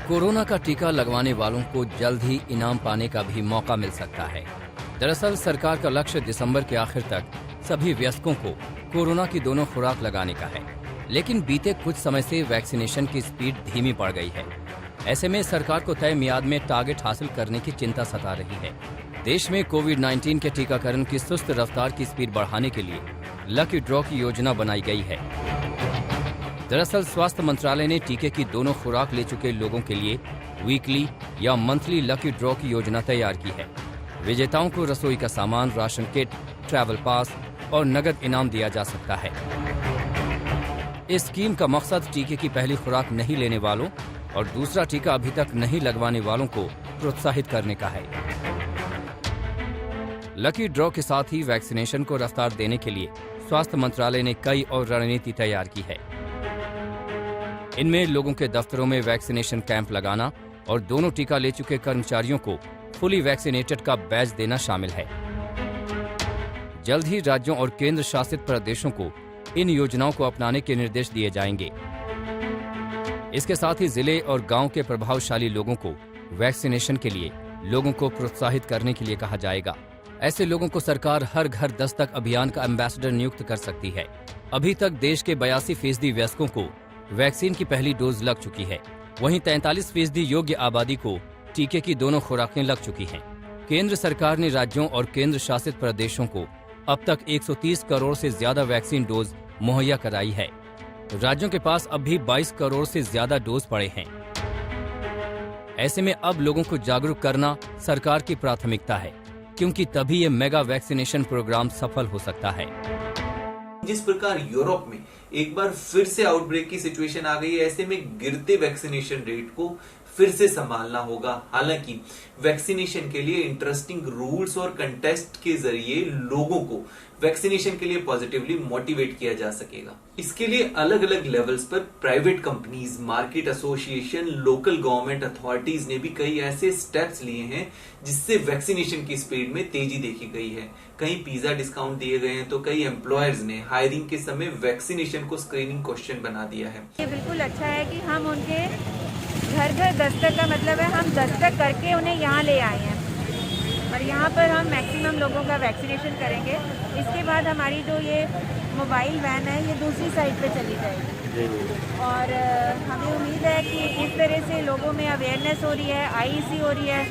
Corona का टीका लगवाने वालों को जल्द ही इनाम पाने का भी मौका मिल सकता है। दरअसल सरकार का लक्ष्य दिसंबर के आखिर तक सभी वयस्कों को कोरोना की दोनों खुराक लगाने का है, लेकिन बीते कुछ समय से वैक्सीनेशन की स्पीड धीमी पड़ गई है। ऐसे में सरकार को तय मियाद में टारगेट हासिल करने की चिंता सता रही है। देश में कोविड-19 के टीकाकरण की सुस्त रफ्तार की स्पीड बढ़ाने के लिए लकी ड्रॉ की योजना बनाई गई है। दरअसल स्वास्थ्य मंत्रालय ने टीके की दोनों खुराक ले चुके लोगों के लिए वीकली या मंथली लकी ड्रॉ की योजना तैयार की है। विजेताओं को रसोई का सामान, राशन किट, ट्रैवल पास और नगद इनाम दिया जा सकता है। इस स्कीम का मकसद टीके की पहली खुराक नहीं लेने वालों और दूसरा टीका अभी तक नहीं लगवाने वालों को प्रोत्साहित करने का है। लकी ड्रॉ के साथ ही वैक्सीनेशन को रफ्तार देने के लिए स्वास्थ्य मंत्रालय ने कई और रणनीति तैयार की है। इनमें लोगों के दफ्तरों में वैक्सीनेशन कैंप लगाना और दोनों टीका ले चुके कर्मचारियों को फुली वैक्सीनेटेड का बैज देना शामिल है। जल्द ही राज्यों और केंद्र शासित प्रदेशों को इन योजनाओं को अपनाने के निर्देश दिए जाएंगे। इसके साथ ही जिले और गांव के प्रभावशाली लोगों को वैक्सीनेशन के लिए लोगों को प्रोत्साहित करने के लिए कहा जाएगा। ऐसे लोगों को सरकार हर घर दस्तक अभियान का एम्बेसडर नियुक्त कर सकती है। अभी तक देश के 82% वयस्कों को वैक्सीन की पहली डोज लग चुकी है, वहीं 43% योग्य आबादी को टीके की दोनों खुराकें लग चुकी हैं। केंद्र सरकार ने राज्यों और केंद्र शासित प्रदेशों को अब तक 130 करोड़ से ज्यादा वैक्सीन डोज मुहैया कराई है। राज्यों के पास अब भी 22 करोड़ से ज्यादा डोज पड़े हैं। ऐसे में अब लोगों को जागरूक करना सरकार की प्राथमिकता है, क्योंकि तभी ये मेगा वैक्सीनेशन प्रोग्राम सफल हो सकता है। जिस प्रकार यूरोप में एक बार फिर से आउटब्रेक की सिचुएशन आ गई है, ऐसे में गिरते वैक्सीनेशन रेट को फिर से संभालना होगा। हालांकि वैक्सीनेशन के लिए इंटरेस्टिंग रूल्स और कंटेस्ट के जरिए लोगों को वैक्सीनेशन के लिए पॉजिटिवली मोटिवेट किया जा सकेगा। इसके लिए अलग अलग लेवल्स पर private companies, market association, local government authorities ने भी कई ऐसे स्टेप्स लिए हैं जिससे वैक्सीनेशन की स्पीड में तेजी देखी गई है। कहीं पिज्जा डिस्काउंट दिए गए हैं तो कई एम्प्लॉयर्स ने हायरिंग के समय वैक्सीनेशन को स्क्रीनिंग क्वेश्चन बना दिया है। ये बिल्कुल अच्छा है कि हम उनके घर घर दस्तक का मतलब है हम दस्तक करके उन्हें यहाँ ले आए हैं और यहाँ पर हम मैक्सिमम लोगों का वैक्सीनेशन करेंगे। इसके बाद हमारी जो ये मोबाइल वैन है ये दूसरी साइड पे चली जाएगी और हमें उम्मीद है कि इस तरह से लोगों में अवेयरनेस हो रही है, आईईसी हो रही है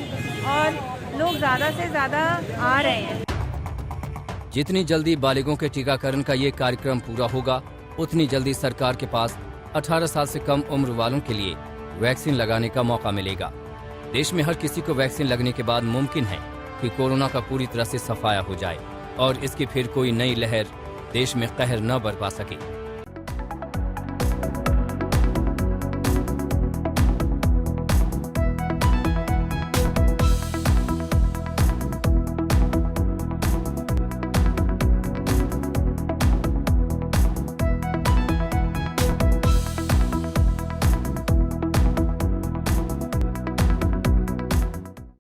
और लोग ज़्यादा से ज़्यादा आ रहे हैं। जितनी जल्दी बालिगों के टीकाकरण का ये कार्यक्रम पूरा होगा, उतनी जल्दी सरकार के पास 18 साल से कम उम्र वालों के लिए वैक्सीन लगाने का मौका मिलेगा। देश में हर किसी को वैक्सीन लगने के बाद मुमकिन है कि कोरोना का पूरी तरह से सफाया हो जाए और इसकी फिर कोई नई लहर देश में कहर न बरपा सके।